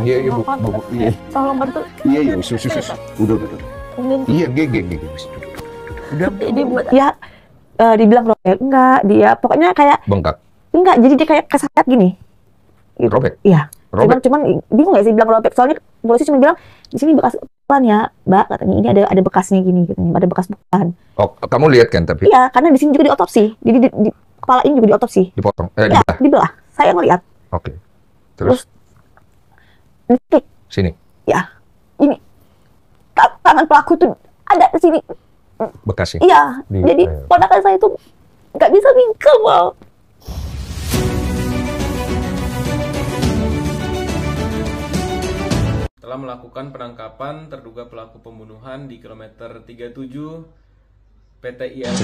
Iya, Bu. Iya. Tolong bantu. Iya, sus. Udah. Iya, geng. Udah. Jadi buat ya dibilang robek enggak, dia pokoknya kayak bengkak. Enggak, jadi dia kayak kesayat gini. Gitu. Robek? Iya. Robek? Cuman bingung nggak sih bilang robek, soalnya polisi cuma bilang di sini bekas pukulan ya, Mbak, katanya ini ada bekasnya gini, katanya ada bekas pukulan. Oh, kamu lihat kan tapi? Iya, karena di sini juga diotopsi, di kepala ini juga diotopsi. Dipotong? Ya, dibelah. Saya ngeliat. Oke. Terus? Titik. Sini? Ya, ini tangan pelaku tuh ada di sini. Bekasnya? Iya, jadi ponakan saya tuh nggak bisa mingkem, Wow. Telah melakukan penangkapan terduga pelaku pembunuhan di kilometer 37 PTIL.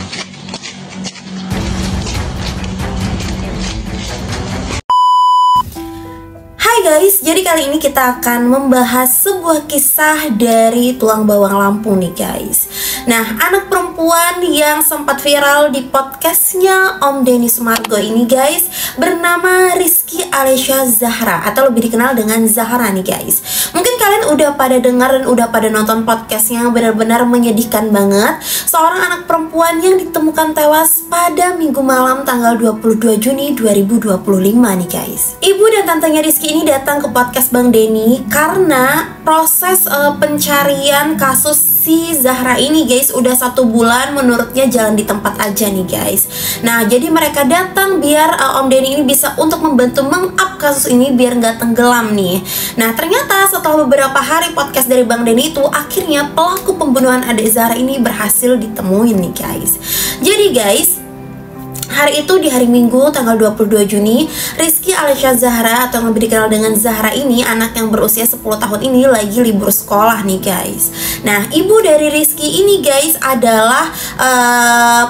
Hai guys, jadi kali ini kita akan membahas sebuah kisah dari tulang bawang Lampung nih guys. Nah, anak perempuan yang sempat viral di podcastnya Om Denny Sumargo ini guys, bernama Rizky Alesya Zahra atau lebih dikenal dengan Zahra nih guys. Mungkin kalian udah pada dengar dan udah pada nonton podcastnya, benar-benar menyedihkan banget. Seorang anak perempuan yang ditemukan tewas pada Minggu malam tanggal 22 Juni 2025 nih guys. Ibu dan tantenya Rizky ini datang ke podcast Bang Denny karena proses pencarian kasus si Zahra ini guys udah 1 bulan menurutnya jalan di tempat aja nih guys. Nah, jadi mereka datang biar Om Denny ini bisa untuk membantu meng-up kasus ini biar nggak tenggelam nih. Nah, ternyata setelah beberapa hari podcast dari Bang Denny itu, akhirnya pelaku pembunuhan adik Zahra ini berhasil ditemuin nih guys. Jadi guys, hari itu di hari Minggu tanggal 22 Juni, Rizky Alesya Zahra atau yang lebih dikenal dengan Zahra ini, anak yang berusia 10 tahun ini lagi libur sekolah nih guys. Nah, ibu dari Rizky ini guys adalah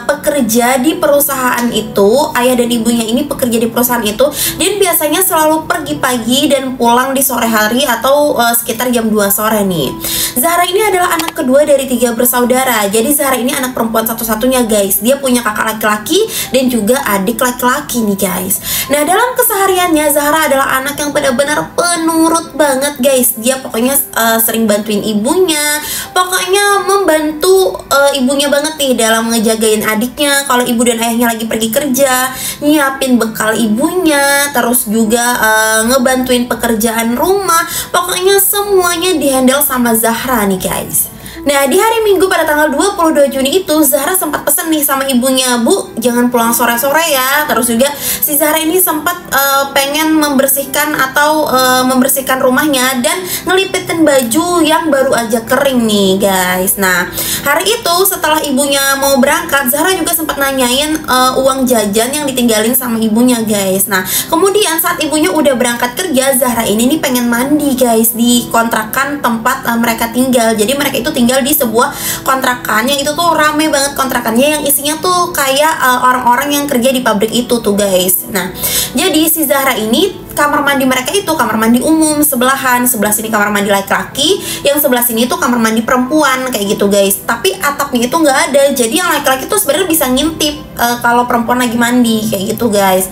pekerja di perusahaan itu. Ayah dan ibunya ini pekerja di perusahaan itu, dan biasanya selalu pergi pagi dan pulang di sore hari atau sekitar jam 2 sore nih. Zahra ini adalah anak kedua dari 3 bersaudara. Jadi Zahra ini anak perempuan satu-satunya guys. Dia punya kakak laki-laki dan juga adik laki-laki nih guys. Nah, dalam kesehariannya Zahra adalah anak yang benar-benar penurut banget guys. Dia pokoknya sering bantuin ibunya, pokoknya membantu ibunya banget nih dalam ngejagain adiknya kalau ibu dan ayahnya lagi pergi kerja, nyiapin bekal ibunya, terus juga ngebantuin pekerjaan rumah. Pokoknya semuanya dihandle sama Zahra nih guys. Nah, di hari Minggu pada tanggal 22 Juni itu, Zahra sempat pesen nih sama ibunya, "Bu, jangan pulang sore-sore ya." Terus juga si Zahra ini sempat pengen membersihkan atau membersihkan rumahnya dan ngelipitin baju yang baru aja kering nih guys. Nah, hari itu setelah ibunya mau berangkat, Zahra juga sempat nanyain uang jajan yang ditinggalin sama ibunya guys. Nah, kemudian saat ibunya udah berangkat kerja, Zahra ini nih pengen mandi guys di kontrakan tempat mereka tinggal. Jadi mereka itu tinggal di sebuah kontrakan yang itu tuh rame banget kontrakannya, yang isinya tuh kayak orang-orang yang kerja di pabrik itu tuh guys. Nah, jadi si Zahra ini kamar mandi mereka itu kamar mandi umum sebelahan, sebelah sini kamar mandi laki-laki, yang sebelah sini tuh kamar mandi perempuan kayak gitu guys. Tapi atapnya itu nggak ada, jadi yang laki-laki tuh sebenarnya bisa ngintip kalau perempuan lagi mandi kayak gitu guys.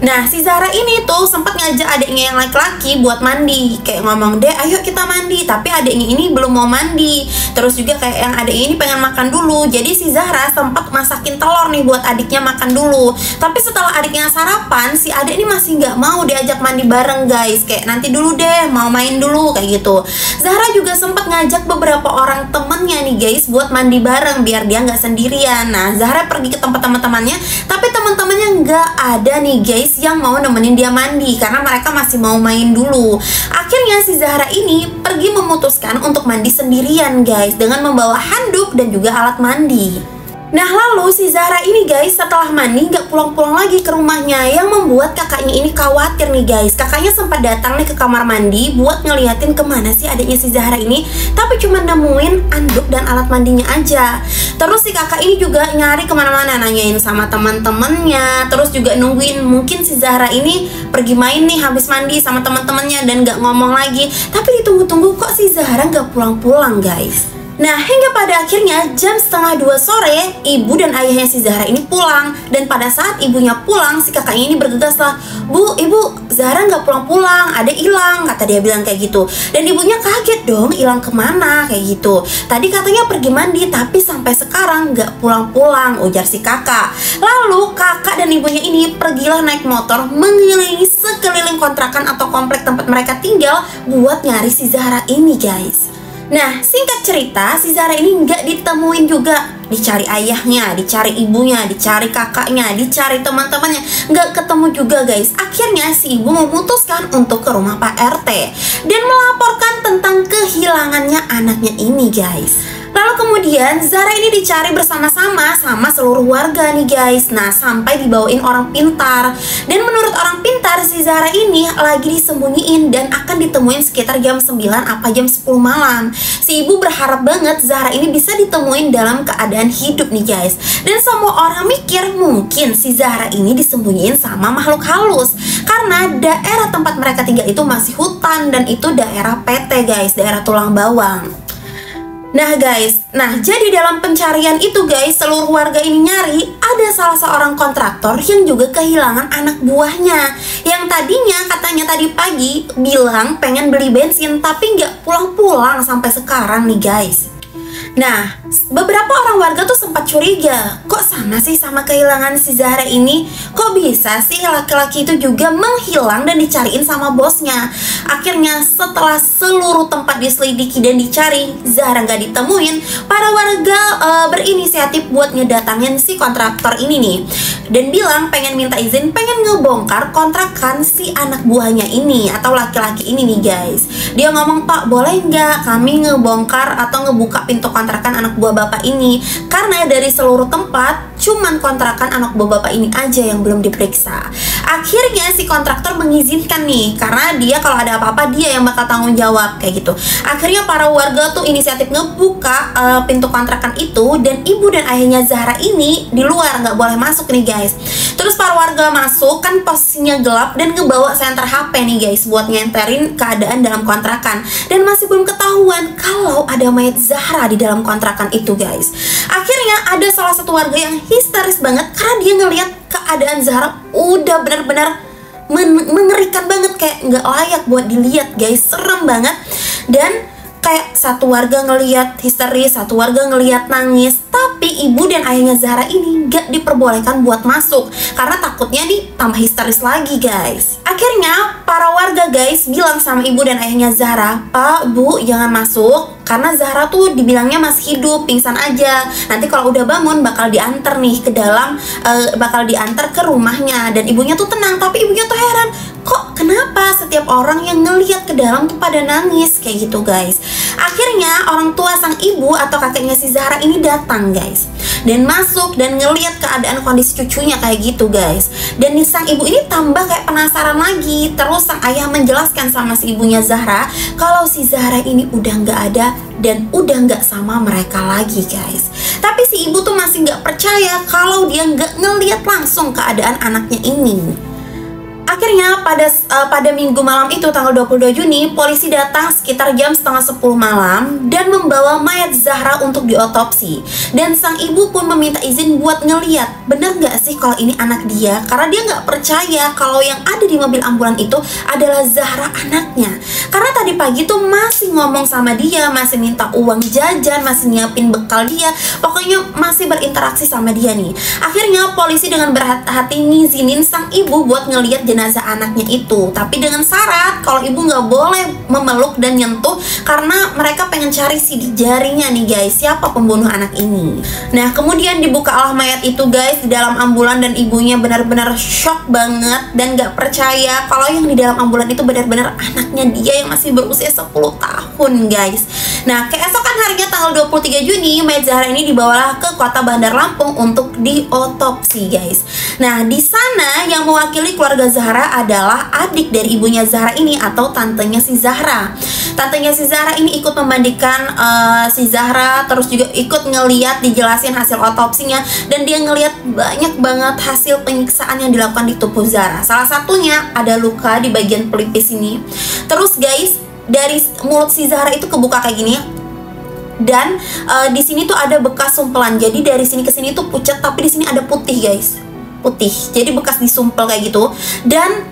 Nah, si Zahra ini tuh sempat ngajak adiknya yang laki-laki buat mandi, kayak ngomong, "Dek, ayo kita mandi." Tapi adiknya ini belum mau mandi. Terus juga kayak yang adiknya ini pengen makan dulu. Jadi si Zahra sempat masakin telur nih buat adiknya makan dulu. Tapi setelah adiknya sarapan, si adik ini masih nggak mau diajak mandi bareng guys. Kayak, "Nanti dulu deh, mau main dulu," kayak gitu. Zahra juga sempat ngajak beberapa orang temennya nih guys buat mandi bareng biar dia nggak sendirian. Nah, Zahra pergi ke tempat teman-temannya, tapi teman-temannya nggak ada nih guys yang mau nemenin dia mandi karena mereka masih mau main dulu. Akhirnya si Zahra ini pergi memutuskan untuk mandi sendirian guys dengan membawa handuk dan juga alat mandi. Nah, lalu si Zahra ini guys setelah mandi nggak pulang-pulang lagi ke rumahnya, yang membuat kakaknya ini khawatir nih guys. Kakaknya sempat datang nih ke kamar mandi buat ngeliatin kemana sih adiknya si Zahra ini, tapi cuma nemuin anduk dan alat mandinya aja. Terus si kakak ini juga nyari kemana-mana, nanyain sama teman-temannya, terus juga nungguin mungkin si Zahra ini pergi main nih habis mandi sama teman-temannya dan nggak ngomong lagi. Tapi ditunggu-tunggu kok si Zahra nggak pulang-pulang guys. Nah, hingga pada akhirnya jam 1:30 sore, ibu dan ayahnya si Zahra ini pulang. Dan pada saat ibunya pulang, si kakaknya ini bergegas lah, "Bu, ibu, Zahra nggak pulang-pulang, ada hilang," kata dia bilang kayak gitu. Dan ibunya kaget dong, hilang kemana kayak gitu. Tadi katanya pergi mandi, tapi sampai sekarang nggak pulang-pulang, ujar si kakak. Lalu kakak dan ibunya ini pergilah naik motor mengelilingi sekeliling kontrakan atau komplek tempat mereka tinggal buat nyari si Zahra ini, guys. Nah, singkat cerita, si Zahra ini nggak ditemuin juga. Dicari ayahnya, dicari ibunya, dicari kakaknya, dicari teman-temannya, nggak ketemu juga, guys. Akhirnya si ibu memutuskan untuk ke rumah Pak RT dan melaporkan tentang kehilangannya anaknya ini, guys. Lalu kemudian Zahra ini dicari bersama-sama sama seluruh warga nih, guys. Nah, sampai dibawain orang pintar. Dan menurut orang pintar, si Zahra ini lagi disembunyiin dan akan ditemuin sekitar jam 9 apa jam 10 malam. Si ibu berharap banget Zahra ini bisa ditemuin dalam keadaan hidup nih, guys. Dan semua orang mikir mungkin si Zahra ini disembunyiin sama makhluk halus, karena daerah tempat mereka tinggal itu masih hutan dan itu daerah PT, guys, daerah tulang bawang. Nah, guys, jadi dalam pencarian itu, guys, seluruh warga ini nyari, ada salah seorang kontraktor yang juga kehilangan anak buahnya, yang tadinya katanya tadi pagi bilang pengen beli bensin tapi nggak pulang-pulang sampai sekarang nih, guys. Nah, beberapa orang warga tuh sempat curiga, kok sama sih sama kehilangan si Zahra ini? Kok bisa sih laki-laki itu juga menghilang dan dicariin sama bosnya? Akhirnya setelah seluruh tempat diselidiki dan dicari, Zahra nggak ditemuin, para warga berinisiatif buat ngedatangin si kontraktor ini nih, dan bilang pengen minta izin, pengen ngebongkar kontrakan si anak buahnya ini atau laki-laki ini nih, guys. Dia ngomong, "Pak, boleh nggak kami ngebongkar atau ngebuka pintu kontrakan anak buah bapak ini, karena dari seluruh tempat cuman kontrakan anak buah bapak ini aja yang belum diperiksa." Akhirnya si kontraktor mengizinkan nih, karena dia kalau ada apa-apa dia yang bakal tanggung jawab kayak gitu. Akhirnya para warga tuh inisiatif ngebuka pintu kontrakan itu, dan ibu dan ayahnya Zahra ini di luar, nggak boleh masuk nih, guys. Terus para warga masuk, kan posisinya gelap, dan ngebawa senter HP nih, guys, buat nyenterin keadaan dalam kontrakan. Dan masih belum ketahuan kalau ada mayat Zahra di dalam kontrakan itu, guys. Akhirnya ada salah satu warga yang histeris banget karena dia ngelihat keadaan Zahra udah benar-benar mengerikan banget, kayak nggak layak buat dilihat, guys. Serem banget. Dan kayak satu warga ngelihat histeris, satu warga ngelihat nangis, tapi ibu dan ayahnya Zahra ini gak diperbolehkan buat masuk karena takutnya nih tambah histeris lagi, guys. Akhirnya para warga, guys, bilang sama ibu dan ayahnya Zahra, "Pak, Bu, jangan masuk karena Zahra tuh dibilangnya masih hidup, pingsan aja. Nanti kalau udah bangun bakal diantar nih ke dalam, bakal diantar ke rumahnya." Dan ibunya tuh tenang, tapi ibunya tuh heran, kok kenapa setiap orang yang ngelihat ke dalam tuh pada nangis kayak gitu, guys. Akhirnya orang tua sang ibu atau kakeknya si Zahra ini datang, guys, dan masuk dan ngelihat keadaan kondisi cucunya kayak gitu, guys. Dan sang ibu ini tambah kayak penasaran lagi. Terus sang ayah menjelaskan sama si ibunya Zahra kalau si Zahra ini udah nggak ada dan udah nggak sama mereka lagi, guys. Tapi si ibu tuh masih nggak percaya kalau dia nggak ngelihat langsung keadaan anaknya ini. Akhirnya pada minggu malam itu, tanggal 22 Juni, polisi datang sekitar jam 9:30 malam dan membawa mayat Zahra untuk diotopsi. Dan sang ibu pun meminta izin buat ngeliat bener nggak sih kalau ini anak dia, karena dia nggak percaya kalau yang ada di mobil ambulan itu adalah Zahra anaknya. Karena tadi pagi tuh masih ngomong sama dia, masih minta uang jajan, masih nyiapin bekal dia, pokoknya masih berinteraksi sama dia nih. Akhirnya polisi dengan berhati-hati ngizinin sang ibu buat ngeliat jenazah anaknya itu, tapi dengan syarat kalau ibu nggak boleh memeluk dan nyentuh karena mereka pengen cari sidik jarinya nih, guys, siapa pembunuh anak ini. Nah, kemudian dibukalah mayat itu, guys, di dalam ambulan, dan ibunya benar-benar shock banget dan nggak percaya kalau yang di dalam ambulan itu benar-benar anaknya dia yang masih berusia 10 tahun, guys. Nah, keesokan harinya tanggal 23 Juni, mayat Zahra ini dibawalah ke kota Bandar Lampung untuk diotopsi, guys. Nah, di sana yang mewakili keluarga Zahra adalah adik dari ibunya Zahra ini atau tantenya si Zahra. Tantenya si Zahra ini ikut membandingkan si Zahra, terus juga ikut ngeliat, dijelasin hasil otopsinya, dan dia ngeliat banyak banget hasil penyiksaan yang dilakukan di tubuh Zahra. Salah satunya ada luka di bagian pelipis ini. Terus, guys, dari mulut si Zahra itu kebuka kayak gini. dan di sini tuh ada bekas sumpelan. Jadi dari sini ke sini tuh pucat, tapi di sini ada putih guys, putih. Jadi bekas disumpel kayak gitu. Dan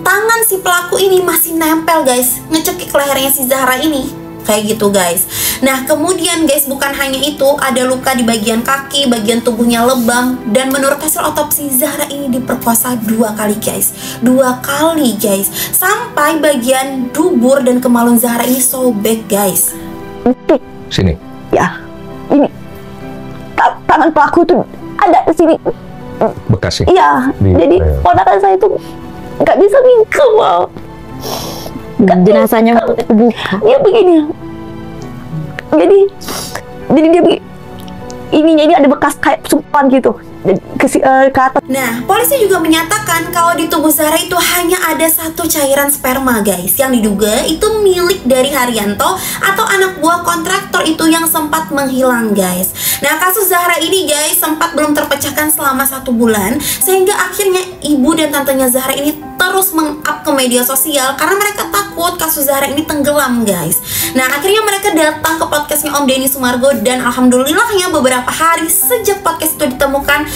tangan si pelaku ini masih nempel guys, ngecekik lehernya si Zahra ini kayak gitu guys. Nah kemudian guys, bukan hanya itu, ada luka di bagian kaki, bagian tubuhnya lebam, dan menurut hasil otopsi Zahra ini diperkosa 2 kali guys, 2 kali guys, sampai bagian dubur dan kemaluan Zahra ini sobek guys. Sini. Ya, ini tangan pelaku tuh ada di sini. Bekasnya. Iya, jadi ponakan saya tuh nggak bisa mingkem. Jenazahnya terbuka. Dia begini. Jadi dia begini. Ininya ini ada bekas kayak sumpan gitu ke atas. Nah, polisi juga menyatakan kalau di tubuh Zahra itu hanya ada 1 cairan sperma guys, yang diduga itu milik dari Haryanto atau anak buah kontraktor itu yang sempat menghilang guys. Nah, kasus Zahra ini guys sempat belum terpecahkan selama 1 bulan, sehingga akhirnya ibu dan tantenya Zahra ini terus meng-up ke media sosial karena mereka takut kasus Zahra ini tenggelam guys. Nah, akhirnya mereka datang ke podcastnya Om Denny Sumargo, dan alhamdulillahnya beberapa hari sejak podcast itu ditemukan,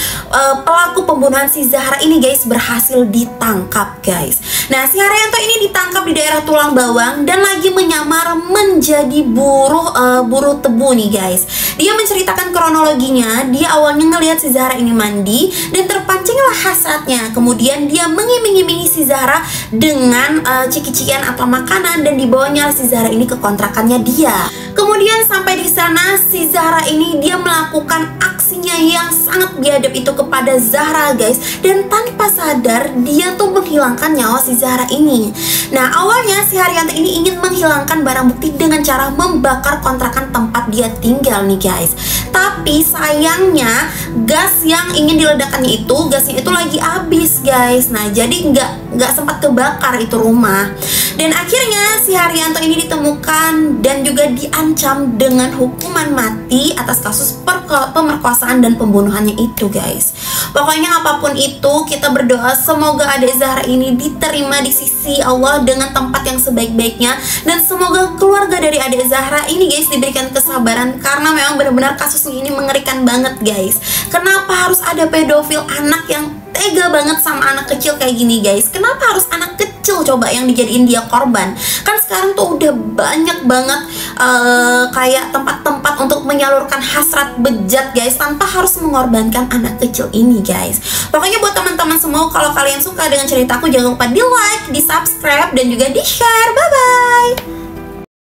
pelaku pembunuhan si Zahra ini guys berhasil ditangkap guys. Nah, si Haryanto ini ditangkap di daerah Tulang Bawang dan lagi menyamar menjadi buruh tebu nih guys. Dia menceritakan kronologinya. Dia awalnya ngelihat si Zahra ini mandi dan terpancinglah hasratnya. Kemudian dia mengiming-imingi si Zahra dengan ciki-cikian atau makanan, dan dibawanya si Zahra ini ke kontrakannya dia. Kemudian sampai di sana si Zahra ini dia melakukan aksinya yang sangat biadab itu kepada Zahra guys, dan tanpa sadar dia tuh menghilangkan nyawa si Zahra ini. Nah, awalnya si Haryanto ini ingin menghilangkan barang bukti dengan cara membakar kontrakan tempat dia tinggal nih guys. Tapi sayangnya gas yang ingin diledakkannya itu, gasnya itu lagi habis guys. Nah, jadi nggak sempat kebakar itu rumah. Dan akhirnya si Haryanto ini ditemukan dan juga diancam dengan hukuman mati atas kasus pemerkosaan dan pembunuhannya itu guys. Pokoknya apapun itu, kita berdoa semoga adik Zahra ini diterima di sisi Allah dengan tempat yang sebaik-baiknya, dan semoga keluarga dari adik Zahra ini guys diberikan kesabaran, karena memang benar-benar kasusnya ini mengerikan banget guys. Kenapa harus ada pedofil anak yang tega banget sama anak kecil kayak gini guys? Kenapa harus anak kecil coba yang dijadiin dia korban? Kan sekarang tuh udah banyak banget kayak tempat-tempat untuk menyalurkan hasrat bejat guys, tanpa harus mengorbankan anak kecil ini guys. Pokoknya buat teman-teman semua, kalau kalian suka dengan ceritaku, jangan lupa di like, di subscribe, dan juga di share. Bye bye.